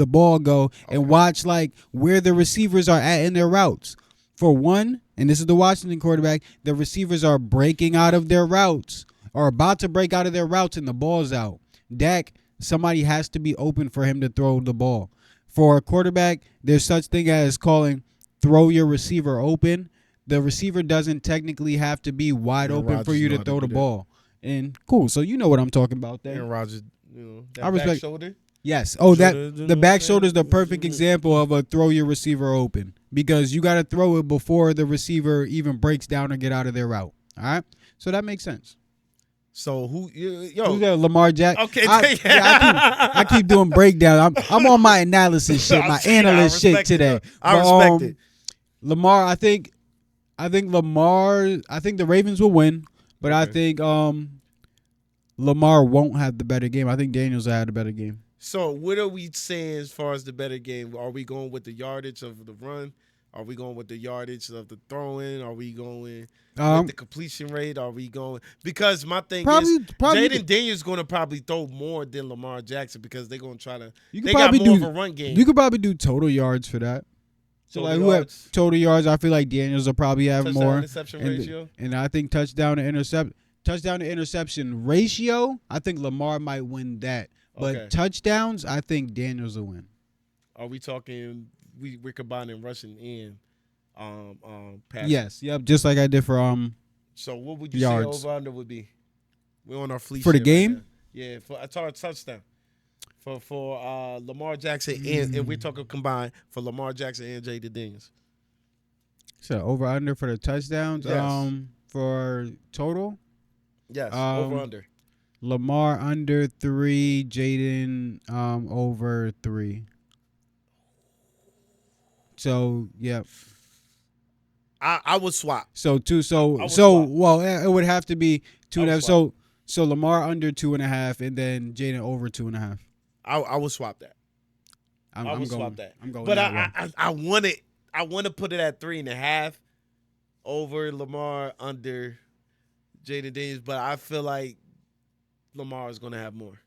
ball go, and watch like where the receivers are at in their routes. For one, and this is the Washington quarterback, the receivers are breaking out of their routes, or about to break out of their routes, and the ball's out. Dak, somebody has to be open for him to throw the ball. For a quarterback, there's such thing as calling throw your receiver open. The receiver doesn't technically have to be wide open Rodgers for you to throw the ball. And cool, so you know what I'm talking about there. Aaron Rodgers, that I respect- back shoulder. Yes. Oh, the back shoulder is the perfect example of a throw your receiver open, because you got to throw it before the receiver even breaks down or get out of their route. All right, so that makes sense. So Who's that? Lamar Jackson. Okay, I keep doing breakdown. I'm on my analysis shit, my analyst shit today. I respect it. Lamar, I think the Ravens will win, but I think Lamar won't have the better game. I think Daniels will have the better game. So what are we saying as far as the better game? Are we going with the yardage of the run? Are we going with the yardage of the throwing? Are we going with the completion rate? Are we going – because my thing is Jayden Daniels is going to probably throw more than Lamar Jackson, because they're going to try to – they got more of a run game. You could probably do total yards for that. So like total yards, I feel like Daniels will probably have touchdown more. Interception ratio. And I think touchdown to interception ratio, I think Lamar might win that. But touchdowns, I think Daniels will win. Are we talking we're combining rushing and passing? Yes, yep, just like I did for So what would you yards. say over under would be? We're on our fleet for the shit game? right now. Yeah, for a touchdown. For Lamar Jackson and we're talking combined for Lamar Jackson and Jayden Daniels. So over under for the touchdowns, Yes. for total? Yes, over under. Lamar under 3, Jayden over 3. So yep. I would swap. So two. swap. Well, it would have to be 2.5. So Lamar under 2.5, and then Jayden over 2.5. I would swap that. I'm going, swap that. I'm going. But that way. I want it. I want to put it at 3.5 over Lamar under Jayden Daniels, but I feel like Lamar is going to have more.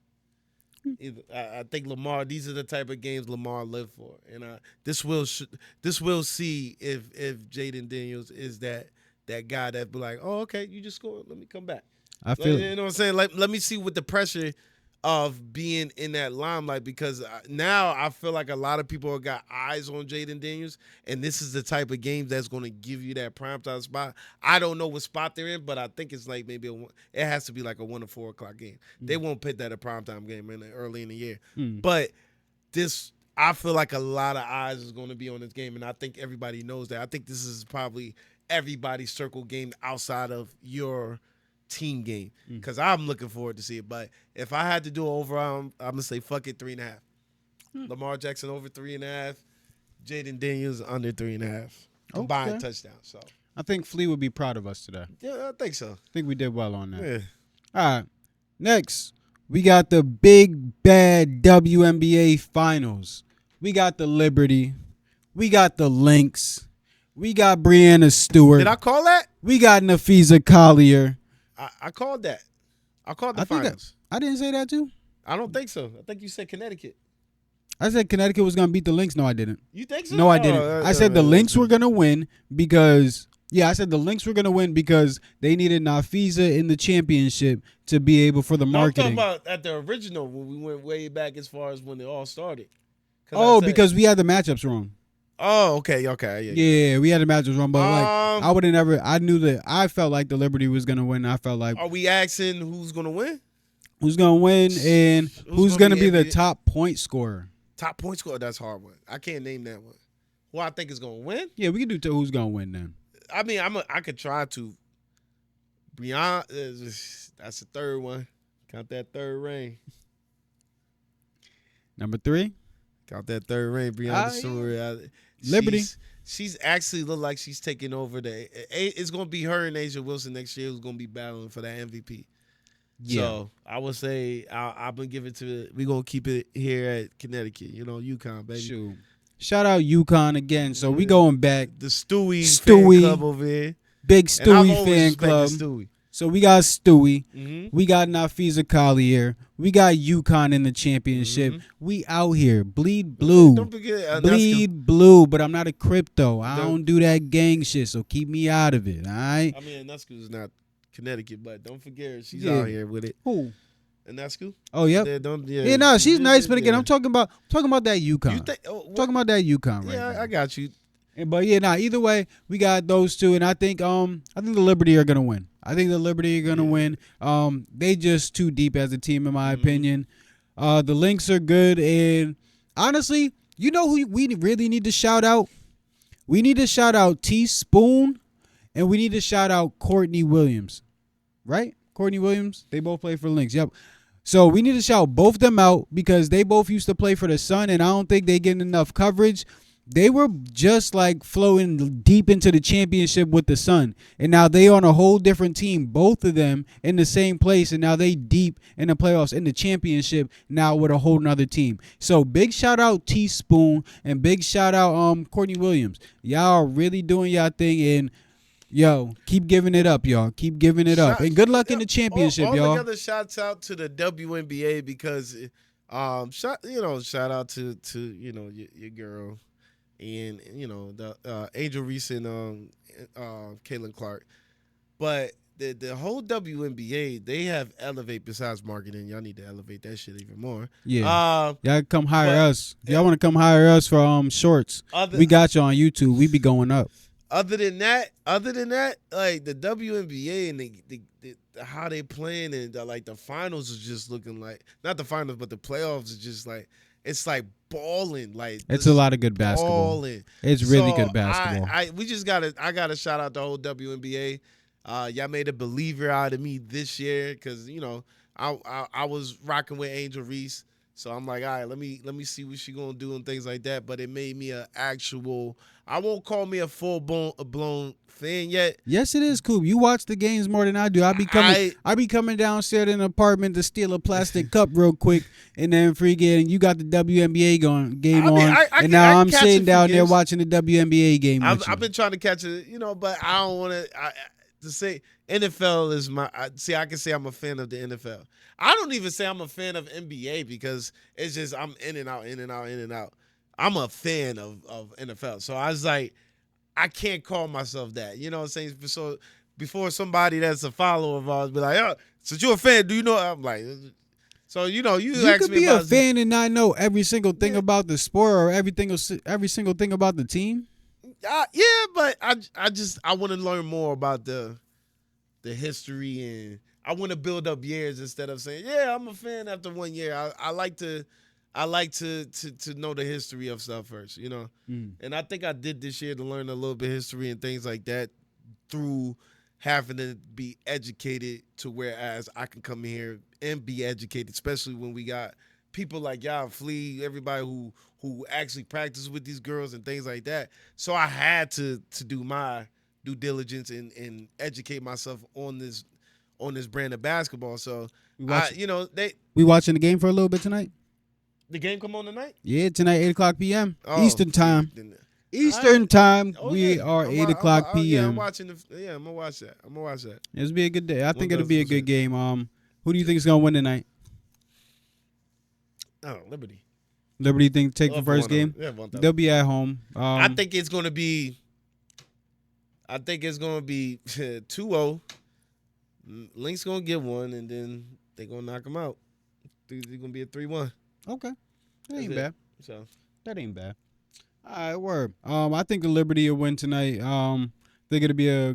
I think Lamar. These are the type of games Lamar live for, and this will see if Jayden Daniels is that guy that be like, oh, okay, you just scored, let me come back. I feel you know what I'm saying. Like, let me see what the pressure of being in that limelight, because now I feel like a lot of people have got eyes on Jayden Daniels, and this is the type of game that's going to give you that primetime spot. I don't know what spot they're in, but I think it's like maybe it has to be like a 1 or 4 o'clock game. They won't put that a primetime game early in the year. But I feel like a lot of eyes is going to be on this game, and I think everybody knows that. I think this is probably everybody's circle game outside of your team game, because I'm looking forward to see it. But if I had to do over, I'm gonna say fuck it, 3.5. Lamar Jackson over 3.5. Jayden Daniels under 3.5 combined touchdowns. So I think Flea would be proud of us today. yeah, I think so. I think we did well on that. Yeah. All right. Next, we got the big bad WNBA Finals. We got the Liberty. We got the Lynx. We got Brianna Stewart. Did I call that? We got Nafisa Collier. I called that. I called the finals. I didn't say that too. I don't think so. I think you said Connecticut. I said Connecticut was going to beat the Lynx. No, I didn't. You think so? No, I didn't. I said the Lynx were going to win because I said the Lynx were going to win because they needed Nafisa in the championship to be able for the marketing. I'm talking about at the original when we went way back as far as when they all started. Oh, because we had the matchups wrong. Oh, okay. Yeah, we had the matchups wrong, but I would have never. I knew that. I felt like the Liberty was gonna win. I felt like. Are we asking who's gonna win? Who's gonna win and who's gonna be the top point scorer? Top point scorer. That's a hard one. I can't name that one. Who I think is gonna win? Yeah, we can do who's gonna win then. I mean, I could try to. Beyond, that's the third one. Count that third ring. Number 3. Count that third ring, Brianna Stewart. Liberty. she's actually look like she's taking over it's gonna be her and Asia Wilson next year who's gonna be battling for that MVP. Yeah. So I would say I've been giving to we gonna keep it here at Connecticut, UConn, baby. Shoot. Shout out UConn again. So we going back. The Stewie Stewie. fan club over here. Big And I've Stewie always fan respected club. Stewie. So we got Stewie. Mm-hmm. We got Nafiza Collier. We got UConn in the championship. We out here. Bleed blue. Don't forget Bleed blue, but I'm not a crypto. I don't do that gang shit, so keep me out of it, all right? I mean, Nusku's not Connecticut, but don't forget she's Yeah. out here with it. Who? Nusku? Oh, yep. Yeah, no, she's nice, but again, I'm talking about that UConn. You think, Talking about that UConn right yeah, now. I got you. But yeah, either way, we got those two, and I think the Liberty are gonna win. I think the Liberty are gonna win. They just too deep as a team, in my opinion. The Lynx are good, and honestly, you know who we really need to shout out? We need to shout out T Spoon, and we need to shout out Courtney Williams, right? Courtney Williams, they both play for Lynx. Yep. So we need to shout both them out because they both used to play for the Sun, and I don't think they get enough coverage. They were just like flowing deep into the championship with the Sun. And now they on a whole different team, both of them in the same place. And now they deep in the playoffs in the championship now with a whole nother team. So big shout out T Spoon and big shout out Courtney Williams. Y'all are really doing y'all thing, and yo, keep giving it up, y'all. Keep giving it up. And good luck in the championship, all y'all. All together, shouts out to the WNBA because shout out to your girl. And the Angel Reese and Caitlin Clark, but the whole WNBA, they have elevate besides marketing. Y'all need to elevate that shit even more. Yeah, y'all come hire us. If y'all want to come hire us for shorts, we got you on YouTube. We be going up. Other than that, like the WNBA and the how they playing and the finals is just looking like not the finals, but the playoffs is just like. It's like balling, like it's a lot of good basketball. Balling. It's really good basketball. I gotta shout out the whole WNBA. Y'all made a believer out of me this year because I was rocking with Angel Reese, so I'm like, all right, let me see what she gonna do and things like that. But it made me an actual. I won't call me a full blown fan yet. Yes, it is cool. You watch the games more than I do. I be coming downstairs in an apartment to steal a plastic cup real quick, and then freaking you got the WNBA game on, and now I'm sitting down there watching the WNBA game. I've been trying to catch it, but I don't want to say NFL is my. I can say I'm a fan of the NFL. I don't even say I'm a fan of NBA because it's just I'm in and out, in and out, in and out. I'm a fan of NFL. So I was like, I can't call myself that. You know what I'm saying? So before somebody that's a follower of ours be like, oh, since you're a fan, do you know? I'm like, so you could be a fan and not know every single thing about the sport or every single thing about the team. Yeah, but I want to learn more about the history, and I want to build up years instead of saying, yeah, I'm a fan after 1 year. I like to know the history of stuff first, And I think I did this year to learn a little bit of history and things like that through having to be educated to whereas I can come here and be educated, especially when we got people like y'all, Flea, everybody who actually practice with these girls and things like that. So I had to do my due diligence and educate myself on this brand of basketball. So we watching the game for a little bit tonight. The game come on tonight? Yeah, tonight, 8:00 p.m. Eastern time. Eastern time. We are 8:00 p.m. Yeah, I'm watching. I'm gonna watch that. It'll be a good day. I think it'll be a good game. Who do you think is gonna win tonight? Oh, Liberty. Liberty think take the first game. Yeah, they'll be at home. I think it's gonna be. 2-0. Lynx gonna get one, and then they gonna knock them out. It's gonna be a 3-1. Okay, that ain't bad. So that ain't bad. All right, word. I think the Liberty will win tonight. Think it'll be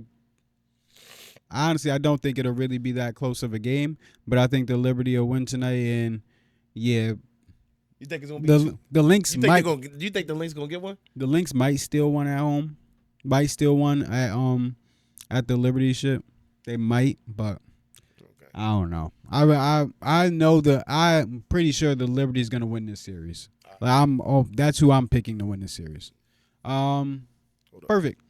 honestly, I don't think it'll really be that close of a game, but I think the Liberty will win tonight. And yeah, you think it's gonna be the Lynx might? Do you think the Lynx gonna get one? The Lynx might steal one at home. Might steal one at the Liberty ship. They might, but. I don't know. I know I'm pretty sure the Liberty's gonna win this series. That's who I'm picking to win this series. Perfect.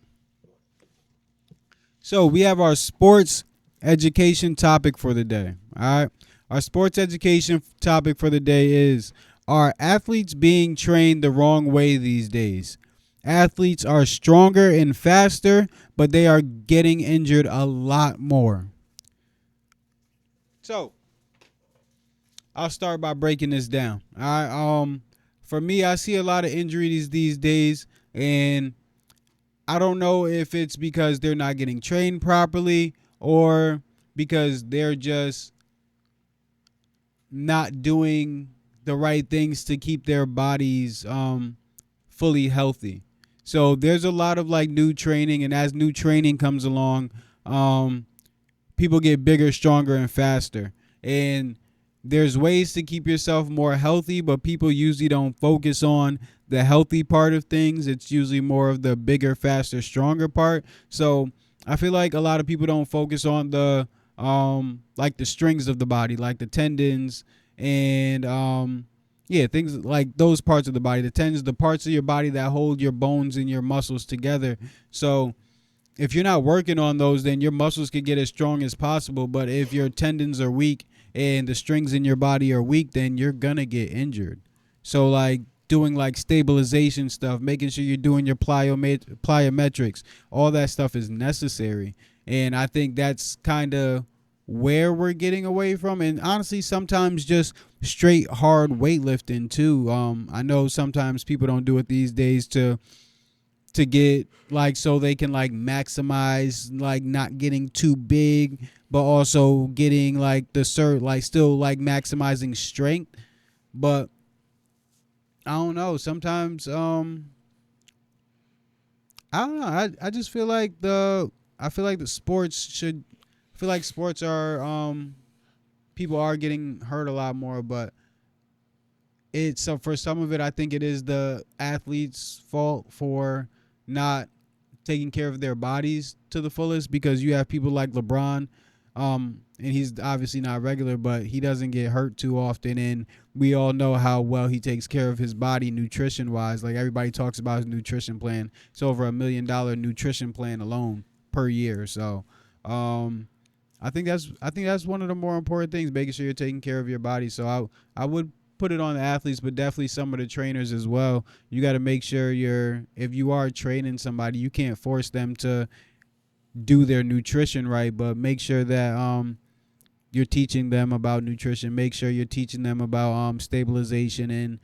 So we have our sports education topic for the day. All right. Our sports education topic for the day is: are athletes being trained the wrong way these days? Athletes are stronger and faster, but they are getting injured a lot more. So I'll start by breaking this down. All right. For me, I see a lot of injuries these days, and I don't know if it's because they're not getting trained properly or because they're just not doing the right things to keep their bodies fully healthy. So there's a lot of like new training, and as new training comes along, people get bigger, stronger, and faster. And there's ways to keep yourself more healthy, but people usually don't focus on the healthy part of things. It's usually more of the bigger, faster, stronger part. So I feel like a lot of people don't focus on the like the strings of the body, like the tendons and things like those parts of the body, the tendons, the parts of your body that hold your bones and your muscles together. So if you're not working on those, then your muscles can get as strong as possible. But if your tendons are weak and the strings in your body are weak, then you're gonna get injured. So like doing like stabilization stuff, making sure you're doing your plyometrics, all that stuff is necessary. And I think that's kind of where we're getting away from. And honestly, sometimes just straight hard weightlifting too. I know sometimes people don't do it these days to get like so they can like maximize like not getting too big, but also getting like the like still like maximizing strength. But I don't know. Sometimes I don't know. I just feel like the sports are people are getting hurt a lot more, but it's so for some of it I think it is the athletes' fault for not taking care of their bodies to the fullest, because you have people like LeBron, and he's obviously not regular, but he doesn't get hurt too often, and we all know how well he takes care of his body nutrition wise. Like everybody talks about his nutrition plan. It's over $1 million nutrition plan alone per year. So I think that's one of the more important things, making sure you're taking care of your body. So I would put it on the athletes, but definitely some of the trainers as well. You got to make sure if you are training somebody, you can't force them to do their nutrition right, but make sure that you're teaching them about nutrition. Make sure you're teaching them about stabilization and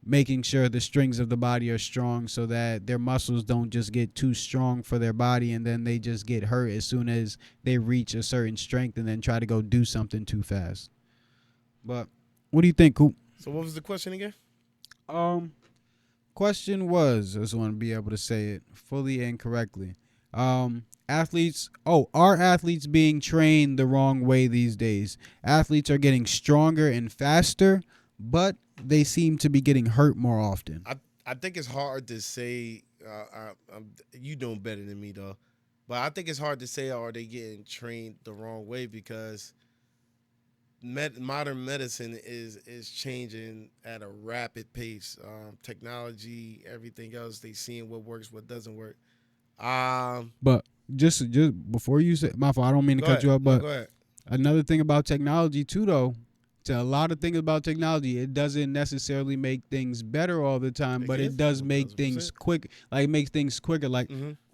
making sure the strings of the body are strong so that their muscles don't just get too strong for their body and then they just get hurt as soon as they reach a certain strength and then try to go do something too fast. But what do you think, Coop? So what was the question again? Question was, I just want to be able to say it fully and correctly. Are athletes being trained the wrong way these days? Athletes are getting stronger and faster, but they seem to be getting hurt more often. I think it's hard to say. You doing better than me though, but I think it's hard to say are they getting trained the wrong way, because modern medicine is changing at a rapid pace. Technology, everything else, they seeing what works, what doesn't work. But just before you say, my fault, I don't mean to cut you off, but go ahead. Another thing about technology too, though, to a lot of things about technology, it doesn't necessarily make things better all the time, but it does make things quick. Like it makes things quicker. Like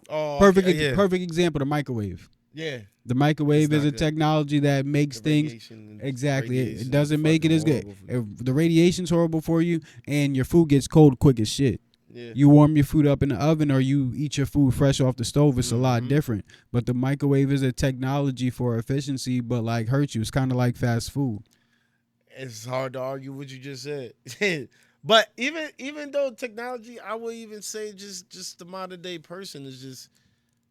perfect example, the microwave. Yeah. The microwave is a technology that makes things exactly. It doesn't make it as good. If the radiation's horrible for you, and your food gets cold quick as shit. Yeah. You warm your food up in the oven or you eat your food fresh off the stove, it's a lot different. But the microwave is a technology for efficiency, but like hurts you. It's kind of like fast food. It's hard to argue what you just said. But even though technology, I would even say just the modern day person is just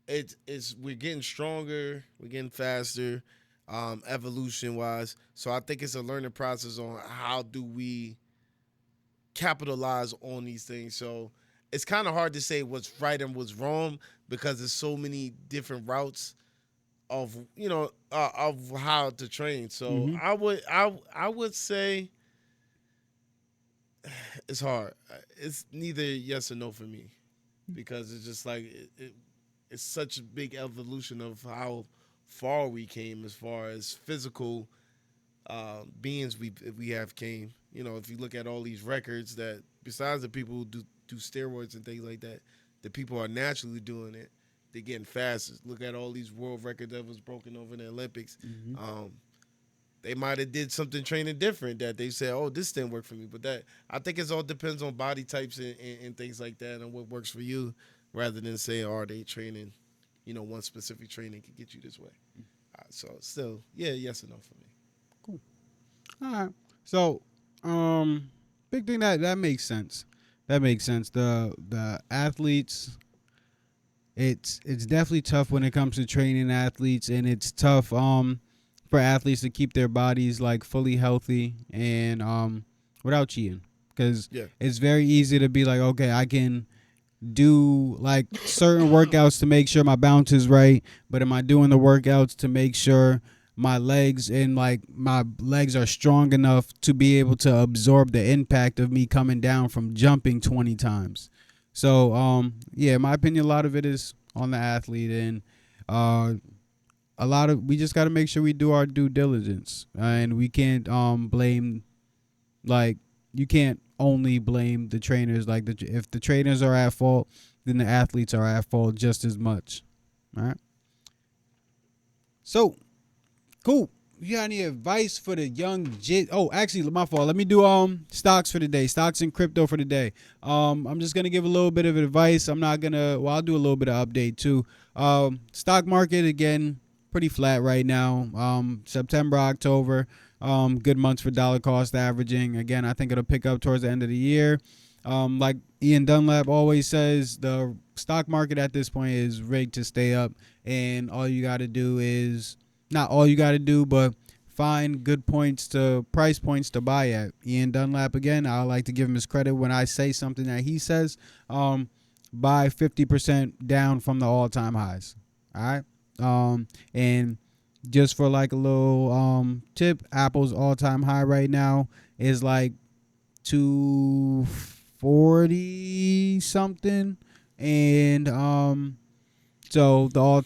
it's we're getting stronger, we're getting faster, evolution wise. So I think it's a learning process on how do we capitalize on these things. So it's kind of hard to say what's right and what's wrong, because there's so many different routes of of how to train. So I would say it's hard. It's neither yes or no for me. because it's just like it's such a big evolution of how far we came as far as physical beings we have came. You know, if you look at all these records that besides the people who do steroids and things like that, the people are naturally doing it. They're getting faster. Look at all these world records that was broken over in the Olympics. They might have did something training different that they said, oh, this didn't work for me. But that I think it all depends on body types and things like that and what works for you rather than saying, oh, they training, you know, one specific training can get you this way. So still, yeah, yes or no for me. All right. So, big thing that makes sense. That makes sense. The athletes, it's definitely tough when it comes to training athletes, and it's tough for athletes to keep their bodies like fully healthy and without cheating, because it's very easy to be like, okay, I can do like certain workouts to make sure my bounce is right, but am I doing the workouts to make sure my legs are strong enough to be able to absorb the impact of me coming down from jumping 20 times? So in my opinion, a lot of it is on the athlete, and we just got to make sure we do our due diligence, and we can't blame, like, you can't only blame the trainers. Like, if the trainers are at fault, then the athletes are at fault just as much. All right. So, cool. You got any advice for the young jit? Oh, actually, my fault. Let me do stocks for the day. Stocks and crypto for the day. I'm just gonna give a little bit of advice. I'm not gonna. Well, I'll do a little bit of update too. Stock market again, pretty flat right now. September, October, good months for dollar cost averaging. Again, I think it'll pick up towards the end of the year. Like Ian Dunlap always says, the stock market at this point is rigged to stay up, and all you got to do is. Not all you got to do, but find good price points to buy at. Ian Dunlap, again, I like to give him his credit when I say something that he says. Buy 50% down from the all-time highs. All right? And just for like a little tip, Apple's all-time high right now is like 240 something. And so a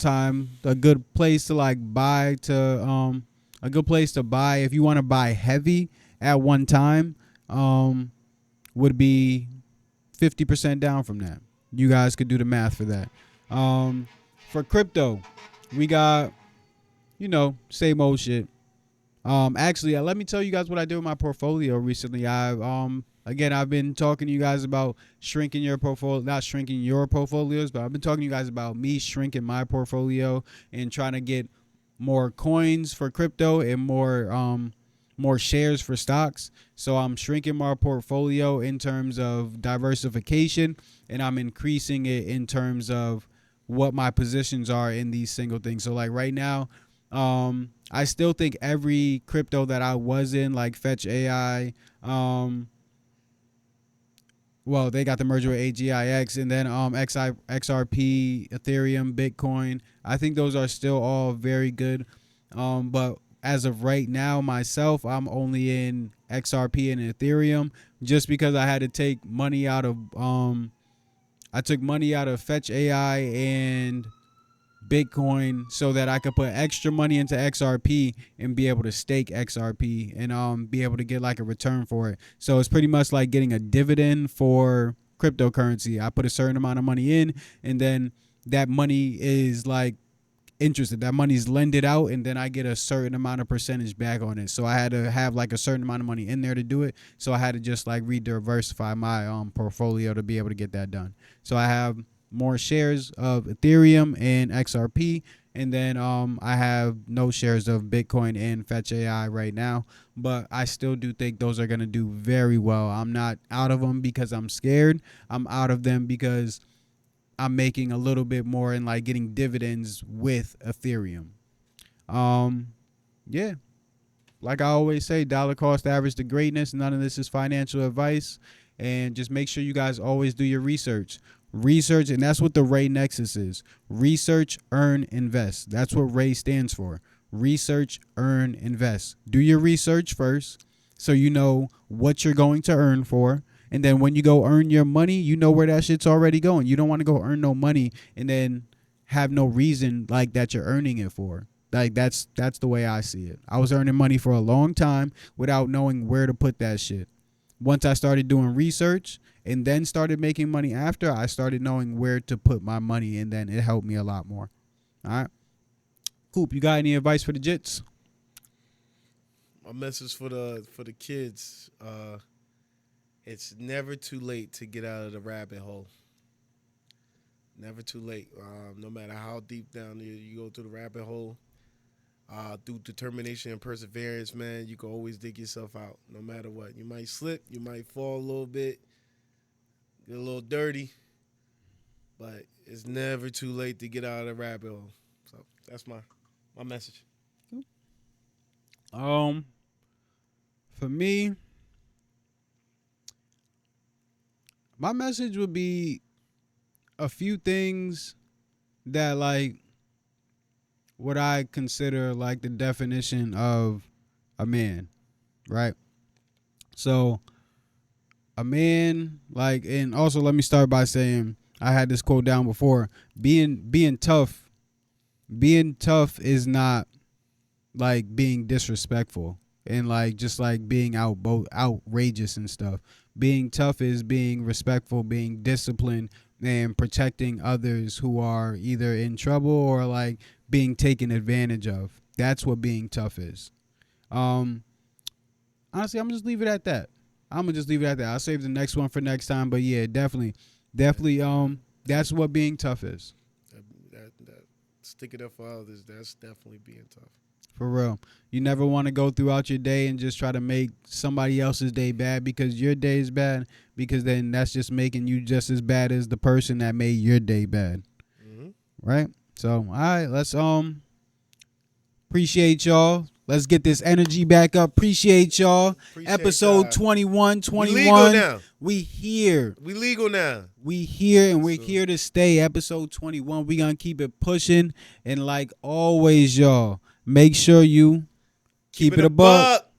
good place to buy if you want to buy heavy at one time, would be 50% down from that. You guys could do the math for that. For crypto, we got, same old shit. Actually, let me tell you guys what I did with my portfolio recently. I've been talking to you guys about shrinking your portfolio, not shrinking your portfolios, but I've been talking to you guys about me shrinking my portfolio and trying to get more coins for crypto and more shares for stocks. So I'm shrinking my portfolio in terms of diversification, and I'm increasing it in terms of what my positions are in these single things. So like right now, I still think every crypto that I was in, like Fetch AI, well, they got the merger with AGIX, and then XRP, Ethereum, Bitcoin. I think those are still all very good. But as of right now, myself, I'm only in XRP and Ethereum just because I had to take money out of I took money out of Fetch AI and Bitcoin so that I could put extra money into XRP and be able to stake XRP and be able to get like a return for it. So it's pretty much like getting a dividend for cryptocurrency. I put a certain amount of money in, and then that money is like interested. That money's lended out, and then I get a certain amount of percentage back on it. So I had to have like a certain amount of money in there to do it. So I had to just like re-diversify my portfolio to be able to get that done. So I have more shares of Ethereum and XRP, and then I have no shares of Bitcoin and Fetch AI right now, but I still do think those are going to do very well. I'm not out of them because I'm scared. I'm out of them because I'm making a little bit more and like getting dividends with Ethereum. Yeah, like I always say, dollar cost average to greatness. None of this is financial advice, and just make sure you guys always do your research. Research, and that's what the Ray Nexus is. Research, earn, invest. That's what Ray stands for. Research, earn, invest. Do your research first so you know what you're going to earn for, And then when you go earn your money, you know where that shit's already going. You don't want to go earn no money and then have no reason like that you're earning it for. Like that's the way I see it. I was earning money for a long time without knowing where to put that shit. Once I started doing research and then started making money after, I started knowing where to put my money, and then it helped me a lot more. All right. Coop, you got any advice for the Jits? My message for the kids, it's never too late to get out of the rabbit hole. Never too late. No matter how deep down you go through the rabbit hole, through determination and perseverance, man, you can always dig yourself out no matter what. You might slip, you might fall a little bit, get a little dirty, but it's never too late to get out of the rabbit hole. So that's my message. For me, my message would be a few things that, like, what I consider like the definition of a man, right? So a man, like, and also let me start by saying I had this quote down before. Being tough is not like being disrespectful and like just like being outrageous and stuff. Being tough is being respectful, being disciplined, and protecting others who are either in trouble or like being taken advantage of. That's what being tough is. Honestly, I'm gonna just leave it at that. I'll save the next one for next time. But yeah, definitely. That's what being tough is. That sticking up for others, that's definitely being tough. For real. You never want to go throughout your day and just try to make somebody else's day bad because your day is bad, because then that's just making you just as bad as the person that made your day bad. Mm-hmm. Right? So, all right, let's appreciate y'all. Let's get this energy back up. Appreciate y'all. Episode 21. We legal now. We here. We legal now. We here, and we're here to stay. Episode 21. We gonna keep it pushing. And like always, y'all, make sure you keep it a buck.